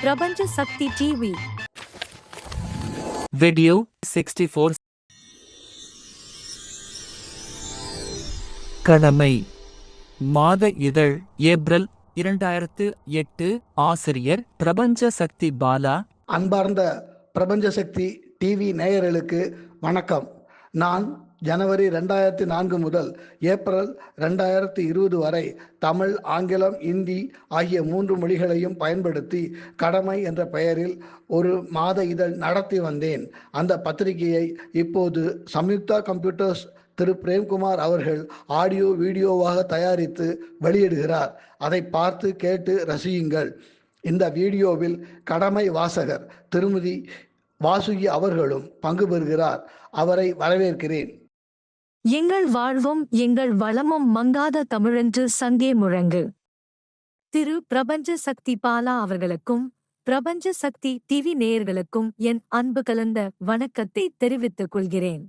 பிரபஞ்ச சக்தி TV. Video 64. கடமை. மாத இதழ், ஏப்ரல் 2008. ஆசிரியர் பிரபஞ்ச சக்தி பாலா. அன்பார்ந்த பிரபஞ்ச சக்தி டிவி நேயர்களுக்கு வணக்கம். நான் ஜனவரி 2004 முதல் ஏப்ரல் 2020 வரை தமிழ், ஆங்கிலம், இந்தி ஆகிய 3 மொழிகளையும் பயன்படுத்தி கடமை என்ற பெயரில் ஒரு மாத இதழ் நடத்தி வந்தேன். அந்த பத்திரிகையை இப்போது சம்யுக்தா கம்ப்யூட்டர்ஸ் திரு பிரேம்குமார் அவர்கள் ஆடியோ வீடியோவாக தயாரித்து வெளியிடுகிறார். அதை பார்த்து கேட்டு ரசியுங்கள். இந்த வீடியோவில் கடமை வாசகர் திருமதி வாசுகி அவர்களும் பங்கு பெறுகிறார். அவரை வரவேற்கிறேன். எங்கள் வாழ்வும் எங்கள் வளமும் மங்காத தமிழென்று சங்கே முழங்கு. திரு பிரபஞ்ச சக்தி பாலா அவர்களுக்கும் பிரபஞ்ச சக்தி டிவி நேயர்களுக்கும் என் அன்பு கலந்த வணக்கத்தை தெரிவித்துக் கொள்கிறேன்.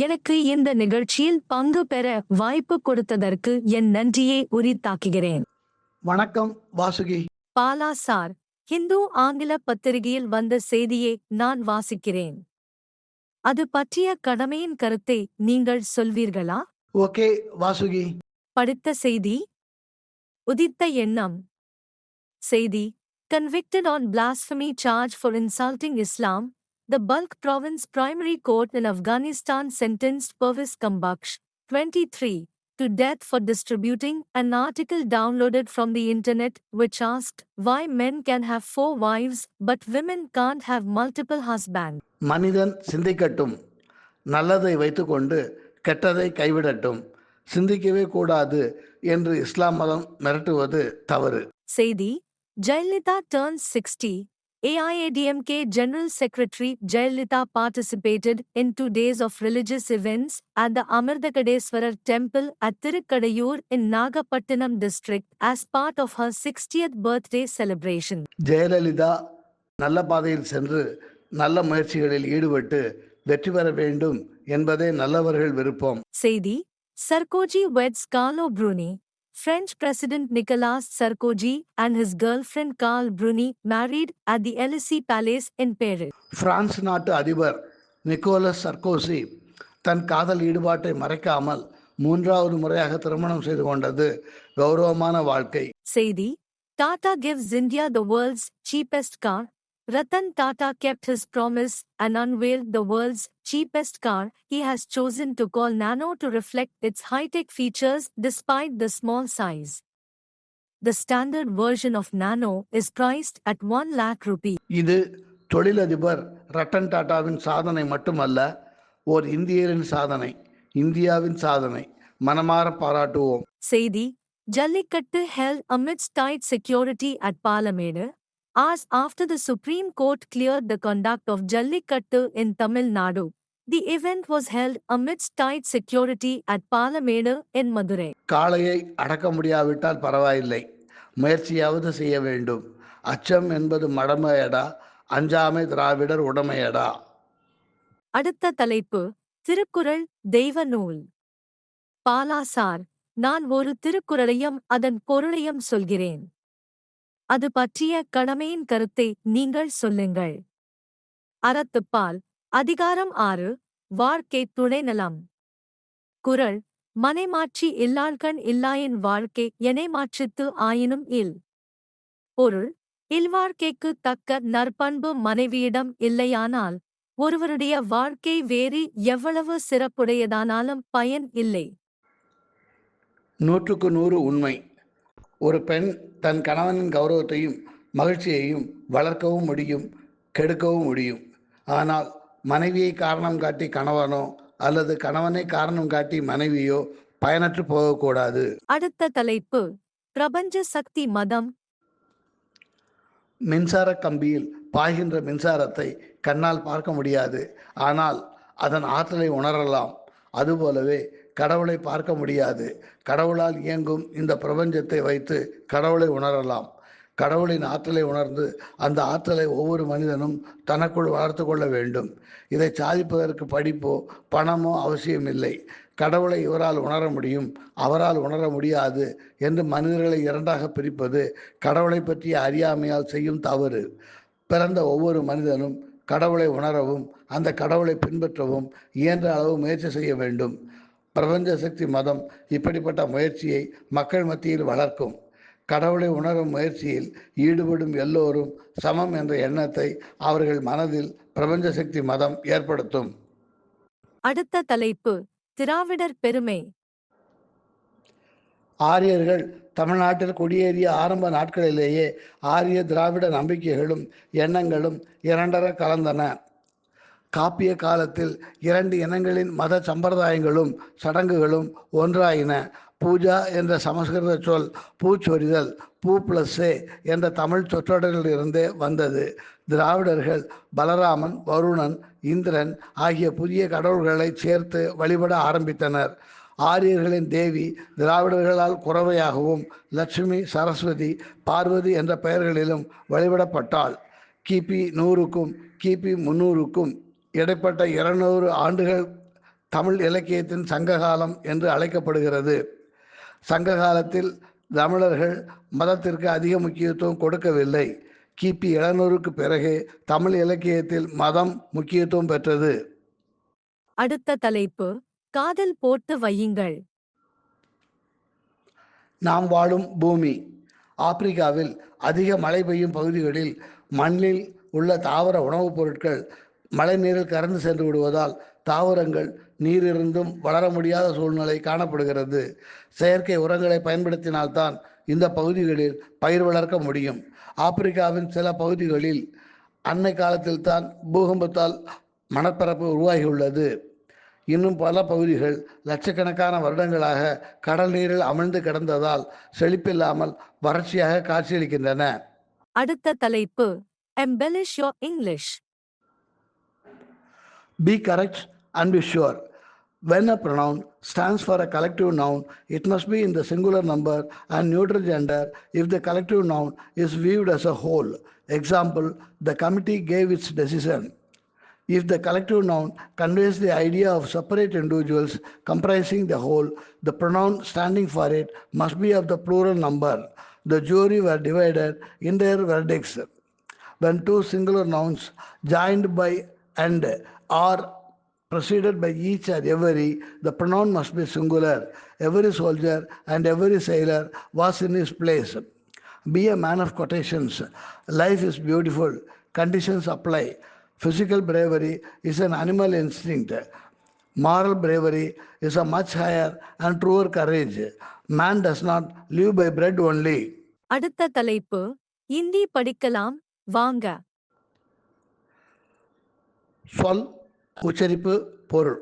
எனக்கு இந்த நிகழ்ச்சியில் பங்கு பெற வாய்ப்பு கொடுத்ததற்கு என் நன்றியை உரித்தாக்குகிறேன். வணக்கம் வாசுகி. பாலா சார், ஹிந்து ஆங்கில பத்திரிகையில் வந்த செய்தியை நான் வாசிக்கிறேன். அது பற்றிய கடமையின் கருத்தை நீங்கள் சொல்வீர்களா? ஓகே வாசுகி. படித்த செய்தி. உதித்த எண்ணம். செய்தி: Convicted on blasphemy charge for insulting Islam, the Balkh Province Primary Court in Afghanistan sentenced Pervez Kambaksh, 23, to death for distributing an article downloaded from the internet which asked why men can have 4 wives but women can't have multiple husbands. மனிதன் சிந்திக்கட்டும், நல்லதை வைத்துக்கொண்டு கெட்டதை கைவிடட்டும், சிந்திக்கவே கூடாது என்று இஸ்லாம் மதம் மிரட்டுவது தவறு. செய்தி: Jayalalitha turns 60. AIADMK General Secretary Jayalalitha participated in 2 days of religious events at the Amirthakadeswarar temple at Thirukkadayur in Nagapattinam district as part of her 60th birthday celebration. Jayalalithaa நல்ல பாதையில் சென்று நல்ல முயற்சிகளில் ஈடுபட்டு வெற்றி பெற வேண்டும் என்பதே நல்லவர்கள் விருப்பம். செய்தி: Sarkozy weds Carlo Bruni. French President Nicolas Sarkozy and his girlfriend Carl Bruni married at the Élysée Palace in Paris. France நாட்டு அதிபர் நிக்கோலஸ் சர்கோசி தன் காதல் ஈடுபாட்டை மறைக்காமல் 3வது முறையாக திருமணம் செய்து கொண்டது கௌரவமான வாழ்க்கை. செய்தி: Tata gives India the world's cheapest car. Ratan Tata kept his promise and unveiled the world's cheapest car he has chosen to call Nano to reflect its high-tech features despite the small size. The standard version of Nano is priced at 1 lakh rupees. இது தொழிலதிபர் ரட்டன் டாட்டாவின் சாதனை மட்டுமல்ல, ஓர் இந்தியரின் சாதனை, இந்தியாவின் சாதனை. மனமார பாராட்டுவோம். செய்தி: Jallikattu held amidst tight security at Palamadu. Hours after the Supreme Court cleared the conduct of Jallikattu in Tamil Nadu, the event was held amidst tight security at Palamadu in Madurai. காளையை அடக்க முடியாவிட்டால் பரவாயில்லை, முயற்சியாவது செய்ய வேண்டும். அச்சம் என்பது மடமையடா, அஞ்சாமை திராவிடர் உடமையடா. அடுத்த தலைப்பு: திருக்குறள் தெய்வ நூல். பாலா சார், நான் ஒரு திருக்குறளையும் அதன் பொருளையும் சொல்கிறேன். அது பற்றிய கடமையின் கருத்தை நீங்கள் சொல்லுங்கள். அறத்துப்பால். அதிகாரம் 6. வாழ்க்கை துணைநலம். குறள்: மனைமாட்சி இல்லாள்கண் இல்லாயின் வாழ்க்கை எனைமாற்றித்து ஆயினும் இல். பொருள்: இல்வாழ்க்கைக்கு தக்க நற்பண்பு மனைவியிடம் இல்லையானால் ஒருவருடைய வாழ்க்கை வேறு எவ்வளவு சிறப்புடையதானாலும் பயன் இல்லை. 100க்கு 100 உண்மை. ஒரு பெண் தன் கணவனின் கௌரவத்தையும் மகிழ்ச்சியையும் வளர்க்கவும் முடியும், கெடுக்கவும் முடியும். ஆனால் மனைவியை காரணம் காட்டி கணவனோ அல்லது கணவனை காரணம் காட்டி மனைவியோ பயனற்று போகக்கூடாது. அடுத்த தலைப்பு: பிரபஞ்ச சக்தி மதம். மின்சார கம்பியில் பாய்கின்ற மின்சாரத்தை கண்ணால் பார்க்க முடியாது, ஆனால் அதன் ஆற்றலை உணரலாம். அதுபோலவே கடவுளை பார்க்க முடியாது, கடவுளால் இயங்கும் இந்த பிரபஞ்சத்தை வைத்து கடவுளை உணரலாம். கடவுளின் ஆற்றலை உணர்ந்து அந்த ஆற்றலை ஒவ்வொரு மனிதனும் தனக்குள் வளர்த்து கொள்ள வேண்டும். இதை சாதிப்பதற்கு படிப்போ பணமோ அவசியமில்லை. கடவுளை இவரால் உணர முடியும், அவரால் உணர முடியாது என்று மனிதர்களை இரண்டாக பிரிப்பது கடவுளை பற்றிய அறியாமையால் செய்யும் தவறு. பிறந்த ஒவ்வொரு மனிதனும் கடவுளை உணரவும் அந்த கடவுளை பின்பற்றவும் இயன்ற அளவு முயற்சி செய்ய வேண்டும். பிரபஞ்ச சக்தி மதம் இப்படிப்பட்ட முயற்சியை மக்கள் மத்தியில் வளர்க்கும். கடவுளை உணரும் முயற்சியில் ஈடுபடும் எல்லோரும் சமம் என்ற எண்ணத்தை அவர்கள் மனதில் பிரபஞ்ச சக்தி மதம் ஏற்படுத்தும். அடுத்த தலைப்பு திராவிடர் பெருமை. ஆரியர்கள் தமிழ்நாட்டில் குடியேறிய ஆரம்ப நாட்களிலேயே ஆரிய திராவிட நம்பிக்கைகளும் எண்ணங்களும் இரண்டர கலந்தன. காப்பிய காலத்தில் இரண்டு இனங்களின் மத சம்பிரதாயங்களும் சடங்குகளும் ஒன்றாயின. பூஜா என்ற சமஸ்கிருத சொல் பூச்சொரிதல், பூ பிளஸ்ஸே என்ற தமிழ் சொற்றொடரிலிருந்தே வந்தது. திராவிடர்கள் பலராமன், வருணன், இந்திரன் ஆகிய புதிய கடவுள்களை சேர்த்து வழிபட ஆரம்பித்தனர். ஆரியர்களின் தேவி திராவிடர்களால் குறவையாகவும் லட்சுமி, சரஸ்வதி, பார்வதி என்ற பெயர்களிலும் வழிபடப்பட்டாள். கிபி 100க்கும் கிபி 300க்கும் இடைப்பட்ட 200 ஆண்டுகள் தமிழ் இலக்கியத்தின் சங்ககாலம் என்று அழைக்கப்படுகிறது. சங்க காலத்தில் தமிழர்கள் மதத்திற்கு அதிக முக்கியத்துவம் கொடுக்கவில்லை. கிபி 700க்கு பிறகு தமிழ் இலக்கியத்தில் மதம் முக்கியத்துவம் பெற்றது. அடுத்த தலைப்பு காதில் போட்டு வையுங்கள். நாம் வாழும் பூமி. ஆப்பிரிக்காவில் அதிக மழை பெய்யும் பகுதிகளில் மண்ணில் உள்ள தாவர உணவுப் பொருட்கள் மழை நீரில் கறந்து சென்று விடுவதால் தாவரங்கள் நீரிருந்தும் வளர முடியாத சூழ்நிலை காணப்படுகிறது. செயற்கை உரங்களை பயன்படுத்தினால்தான் இந்த பகுதிகளில் பயிர் வளர்க்க முடியும். ஆப்பிரிக்காவின் சில பகுதிகளில் அன்னை காலத்தில் தான் பூகம்பத்தால் மணற்பரப்பு உருவாகியுள்ளது. இன்னும் பல பகுதிகள் லட்சக்கணக்கான வருடங்களாக கடல் நீரில் அமிழ்ந்து கிடந்ததால் செழிப்பில்லாமல் வறட்சியாக காட்சியளிக்கின்றன. அடுத்த தலைப்பு embellish your English. Be correct and be sure. When a pronoun stands for a collective noun, it must be in the singular number and neutral gender if the collective noun is viewed as a whole. Example, the committee gave its decision. If the collective noun conveys the idea of separate individuals comprising the whole, the pronoun standing for it must be of the plural number. The jury were divided in their verdicts. When two singular nouns joined by and are preceded by each or every, the pronoun must be singular. Every soldier and every sailor was in his place. Be a man of quotations. Life is beautiful. Conditions apply. Physical bravery is an animal instinct. Moral bravery is a much higher and truer courage. Man does not live by bread only. அடுத்த தலைப்பு இந்தி படிக்கலாம் வாங்க. சொல், உச்சரிப்பு, பொருள்.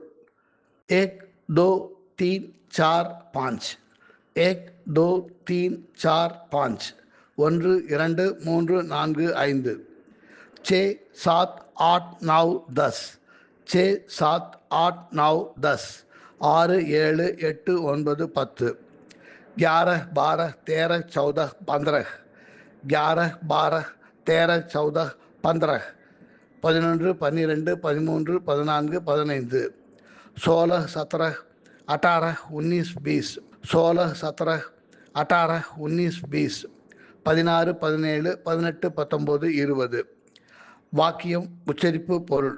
1 2 3 4 5. 1 2 3 4 5. 1 2 3 4 5. 6 7 8 9 10. 6 7 8 9 10. 6 7 8 9 10. 11 12 13 14 15. 11 12 13 14 15. 11 12 13 14 15. 16 17 18 19 20. 16 17 18 19 20. 16 17 18 19 20. வாக்கியம், உச்சரிப்பு, பொருள்.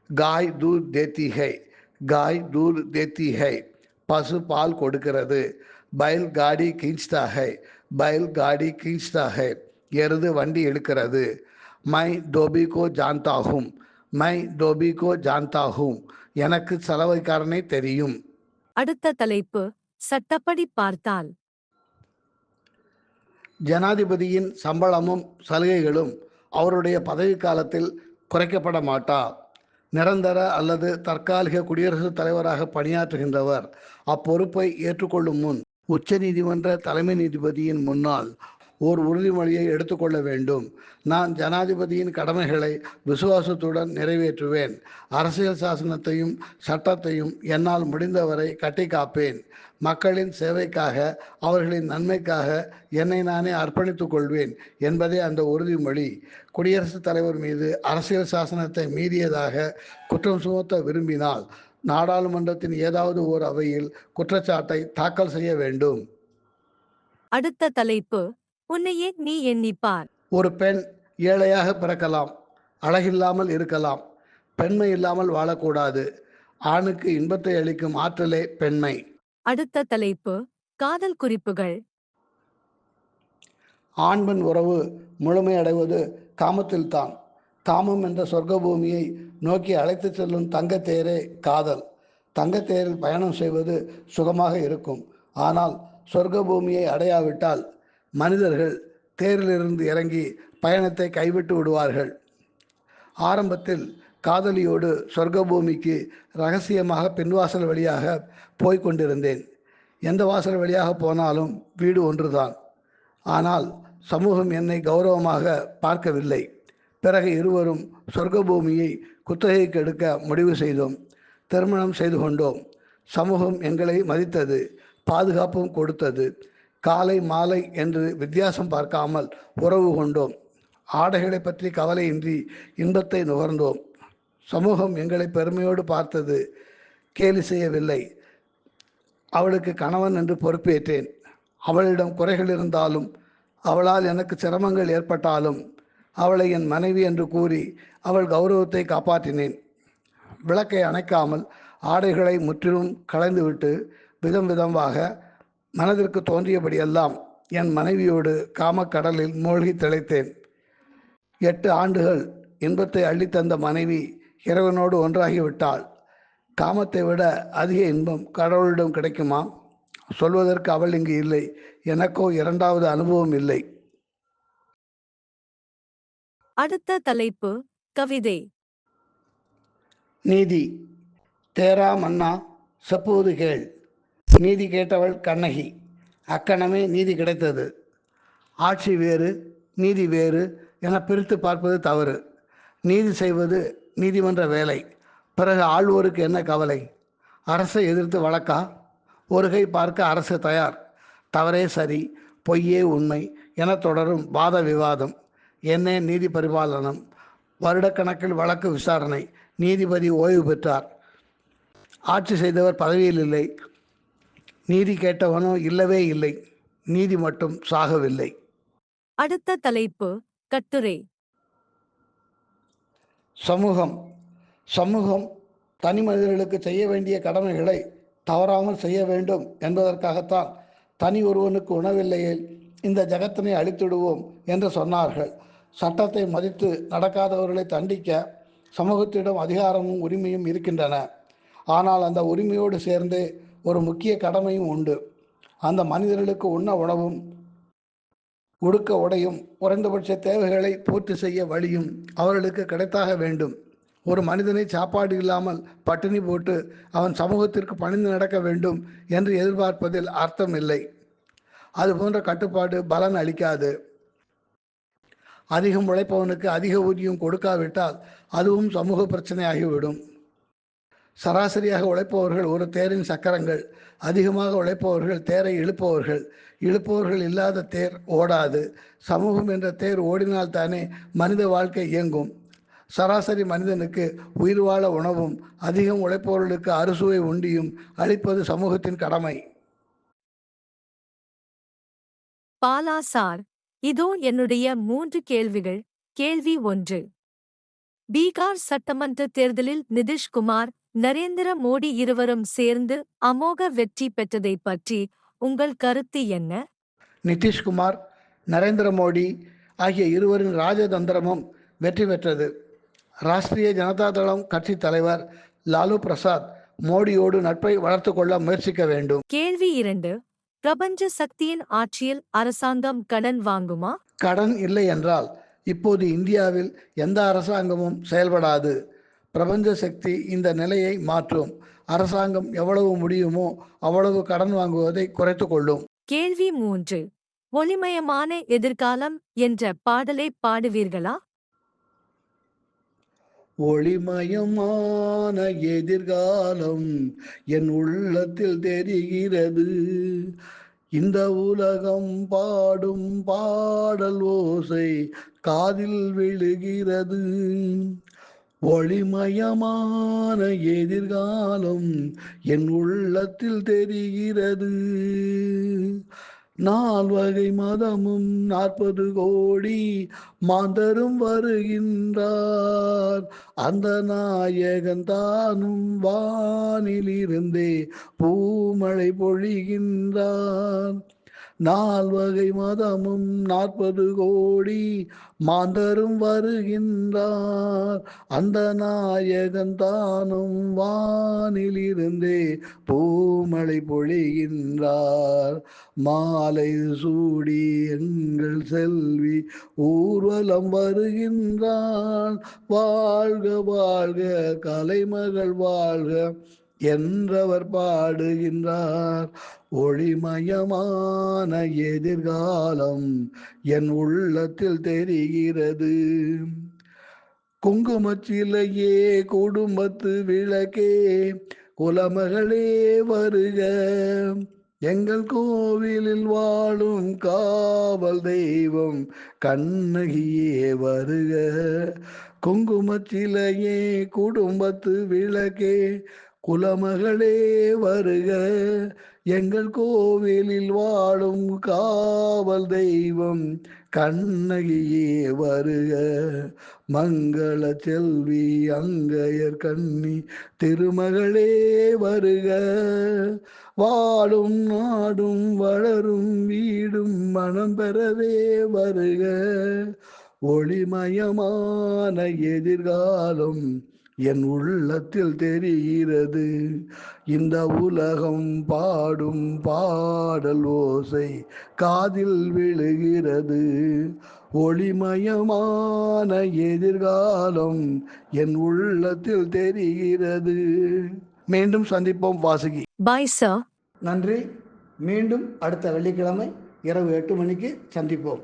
காய் தூர் தேத்தி ஹை. காய் தூர் தேத்தி ஹை. பசு பால் கொடுக்கிறது. பைல் காடி கீஞ்ச்தா ஹை. பைல் காடி கீஞ்ச்தா ஹை. எருது வண்டி இழுக்கிறது. மை தோபி கோ ஜான்தா ஹூம். மை தோபி கோ ஜான்தா ஹூம். எனக்கு சலவைக்காரனை தெரியும். அடுத்த தலைப்பு சட்டப்படி பார்த்தால். ஜனாதிபதியின் சம்பளமும் சலுகைகளும் அவருடைய பதவி காலத்தில் குறைக்கப்பட மாட்டா. நிரந்தர அல்லது தற்காலிக குடியரசுத் தலைவராக பணியாற்றுகின்றவர் அப்பொறுப்பை ஏற்றுக்கொள்ளும் முன் உச்ச நீதிமன்ற தலைமை நீதிபதியின் முன்னால் ஓர் உறுதிமொழியை எடுத்துக்கொள்ள வேண்டும். நான் ஜனாதிபதியின் கடமைகளை விசுவாசத்துடன் நிறைவேற்றுவேன். அரசியல் சாசனத்தையும் சட்டத்தையும் என்னால் முடிந்தவரை கட்டி காப்பேன். மக்களின் சேவைக்காக, அவர்களின் நன்மைக்காக என்னை நானே அர்ப்பணித்துக் கொள்வேன் என்பதே அந்த உறுதிமொழி. குடியரசுத் தலைவர் மீது அரசியல் சாசனத்தை மீறியதாக குற்றம் சுமத்த விரும்பினால் நாடாளுமன்றத்தின் ஏதாவது ஓர் அவையில் குற்றச்சாட்டை தாக்கல் செய்ய வேண்டும். அடுத்த தலைப்பு, உன்னையே நீ எண்ணிப்பார். ஒரு பெண் ஏழையாக பிறக்கலாம், அழகில்லாமல் இருக்கலாம், பெண்மை இல்லாமல் வாழக்கூடாது. ஆணுக்கு இன்பத்தை அளிக்கும் ஆற்றலே பெண்மை. அடுத்த தலைப்பு, காதல் குறிப்புகள். ஆண் பெண் உறவு முழுமையடைவது காமத்தில்தான். காமம் என்ற சொர்க்க பூமியை நோக்கி அழைத்துச் செல்லும் தங்கத்தேரே காதல். தங்கத்தேரில் பயணம் செய்வது சுகமாக இருக்கும். ஆனால் சொர்க்க பூமியை அடையாவிட்டால் மனிதர்கள் தேரிலிருந்து இறங்கி பயணத்தை கைவிட்டு விடுவார்கள். ஆரம்பத்தில் காதலியோடு சொர்க்க பூமிக்கு ரகசியமாக பின்வாசல் வழியாக போய்க் கொண்டிருந்தேன். எந்த வாசல் வழியாக போனாலும் வீடு ஒன்றுதான். ஆனால் சமூகம் என்னை கௌரவமாக பார்க்கவில்லை. பிறகு இருவரும் சொர்க்க பூமியை குத்தகைக்கு எடுக்க முடிவு செய்தோம். திருமணம் செய்து கொண்டோம். சமூகம் எங்களை மதித்தது, பாதுகாப்பும் கொடுத்தது. காலை மாலை என்று வித்தியாசம் பார்க்காமல் உறவு கொண்டோம். ஆடைகளை பற்றி கவலையின்றி இன்பத்தை நுகர்ந்தோம். சமூகம் எங்களை பெருமையோடு பார்த்தது, கேலி செய்யவில்லை. அவளுக்கு கணவன் என்று பொறுப்பேற்றேன். அவளிடம் குறைகள் இருந்தாலும், அவளால் எனக்கு சிரமங்கள் ஏற்பட்டாலும் அவளை என் மனைவி என்று கூறி அவள் கௌரவத்தை காப்பாற்றினேன். விளக்கை அணைக்காமல் ஆடைகளை முற்றிலும் களைந்துவிட்டு விதம் விதமாக மனதிற்கு தோன்றியபடியெல்லாம் என் மனைவியோடு காமக்கடலில் மூழ்கி திளைத்தேன். 8 ஆண்டுகள் இன்பத்தை அள்ளித்தந்த மனைவி இறைவனோடு ஒன்றாகிவிட்டாள். காமத்தை விட அதிக இன்பம் கடவுளிடம் கிடைக்குமா? சொல்வதற்கு அவள் இங்கு இல்லை. எனக்கோ இரண்டாவது அனுபவம் இல்லை. அடுத்த தலைப்பு, கவிதை. நீதி. தேரா மன்னா செப்புவது கேள். நீதி கேட்டவள் கண்ணகி. அக்கணமே நீதி கிடைத்தது. ஆட்சி வேறு, நீதி வேறு என பிரித்து பார்ப்பது தவறு. நீதி செய்வது நீதிமன்ற வேலை. பிறகு ஆள்வோருக்கு என்ன கவலை? அரசை எதிர்த்து வழக்கா? ஒரு கை பார்க்க அரசு தயார். தவறே சரி, பொய்யே உண்மை என தொடரும் வாத விவாதம். என்ன நீதி பரிபாலனம்? வருடக்கணக்கில் வழக்கு விசாரணை. நீதிபதி ஓய்வு பெற்றார். ஆட்சி செய்தவர் பதவியில் இல்லை. நீதி கேட்டவனோ இல்லவே இல்லை. நீதி மட்டும் சாகவில்லை. அடுத்த தலைப்பு, கட்டுரை. சமூகம். சமூகம் தனி மனிதர்களுக்கு செய்ய வேண்டிய கடமைகளை தவறாமல் செய்ய வேண்டும் என்பதற்காகத்தான் தனி ஒருவனுக்கு உணவில்லையில் இந்த ஜகத்தினை அழித்துடுவோம் என்று சொன்னார்கள். சட்டத்தை மதித்து நடக்காதவர்களை தண்டிக்க சமூகத்திடம் அதிகாரமும் உரிமையும் இருக்கின்றன. ஆனால் அந்த உரிமையோடு சேர்ந்து ஒரு முக்கிய கடமையும் உண்டு. அந்த மனிதர்களுக்கு உண்ண உணவும் உடுக்க உடையும் குறைந்தபட்ச தேவைகளை பூர்த்தி செய்ய வழியும் அவர்களுக்கு கிடைத்தாக வேண்டும். ஒரு மனிதனை சாப்பாடு இல்லாமல் பட்டினி போட்டு அவன் சமூகத்திற்கு பணிந்து நடக்க வேண்டும் என்று எதிர்பார்ப்பதில் அர்த்தம் இல்லை. அதுபோன்ற கட்டுப்பாடு பலன் அளிக்காது. அதிகம் உழைப்பவனுக்கு அதிக ஊதியம் கொடுக்காவிட்டால் அதுவும் சமூக பிரச்சனையாகிவிடும். சராசரியாக உழைப்பவர்கள் ஒரு தேரின் சக்கரங்கள். அதிகமாக உழைப்பவர்கள் தேரை இழுப்பவர்கள். இழுப்பவர்கள் இல்லாத தேர் ஓடாது. சமூகம் என்ற தேர் ஓடினால்தானே மனித வாழ்க்கை இயங்கும். சராசரி மனிதனுக்கு உயிர் வாழ உணவும் அதிகம் உழைப்பவர்களுக்கு அறுசுவை உண்டியும் அளிப்பது சமூகத்தின் கடமை. பாலா சார், இதோ என்னுடைய 3 கேள்விகள். கேள்வி 1. பீகார் சட்டமன்ற தேர்தலில் நிதிஷ்குமார், நரேந்திர மோடி இருவரும் சேர்ந்து அமோக வெற்றி பெற்றதை பற்றி உங்கள் கருத்து என்ன? நிதிஷ்குமார், நரேந்திர மோடி ஆகிய இருவரின் ராஜதந்திரமும் வெற்றி பெற்றது. ராஷ்டிரிய ஜனதா தளம் கட்சி தலைவர் லாலு பிரசாத் மோடியோடு நட்பை வளர்த்து கொள்ள முயற்சிக்க வேண்டும். கேள்வி 2. பிரபஞ்ச சக்தியின் ஆட்சியில் அரசாங்கம் கடன் வாங்குமா? கடன் இல்லை என்றால் இப்போது இந்தியாவில் எந்த அரசாங்கமும் செயல்படாது. பிரபஞ்ச சக்தி இந்த நிலையை மாற்றும். அரசாங்கம் எவ்வளவு முடியுமோ அவ்வளவு கடன் வாங்குவதை குறைத்து கொள்ளும். கேள்வி 3. ஒளிமயமான எதிர்காலம் என்ற பாடலை பாடுவீர்களா? ஒளிமயமான எதிர்காலம் என் உள்ளத்தில் தெரிகிறது. இந்த உலகம் பாடும் பாடல் ஓசை காதில் விழுகிறது. ஒளிமயமான எதிர்காலம் என் உள்ளத்தில் தெரிகிறது. நால்வகை மதமும் 40 கோடி மாந்தரும் வருகின்றார். அந்த நாயகன் தானும் வானிலிருந்தே பூமழை பொழிகின்றார். நால்வகை மதமும் 40 கோடி மாந்தரும் வருகின்றார். அந்த நாயகன் தானும் வானிலிருந்தே பூமழை பொழிகின்றார். மாலை சூடி எங்கள் செல்வி ஊர்வலம் வருகின்றாள். வாழ்க வாழ்க கலைமகள் வாழ்க என்றவர் பாடுகின்றார். ஒளிமயமான எதிர்காலம் என் உள்ளத்தில் தெரிகிறது. குங்குமச்சிலையே குடும்பத்து விளக்கே குலமகளே வருக. எங்கள் கோவிலில் வாழும் காவல் தெய்வம் கண்ணகியே வருக. குங்குமச்சிலையே குடும்பத்து விளக்கே குலமகளே வருக. எங்கள் கோவிலில் வாழும் காவல் தெய்வம் கண்ணகியே வருக. மங்கள செல்வி அங்கையர் கண்ணி திருமகளே வருக. வாழும் நாடும் வளரும் வீடும் மனம் பெறவே வருக. ஒளிமயமான எதிர்காலம் என் உள்ளத்தில் தெரிகிறது. இந்த உலகம் பாடும் பாடல் ஓசை காதில் விழுகிறது. ஒளிமயமான எதிர்காலம் என் உள்ளத்தில் தெரிகிறது. மீண்டும் சந்திப்போம் வாசுகி. Bye, sir. நன்றி. மீண்டும் அடுத்த வெள்ளிக்கிழமை இரவு 8 மணிக்கு சந்திப்போம்.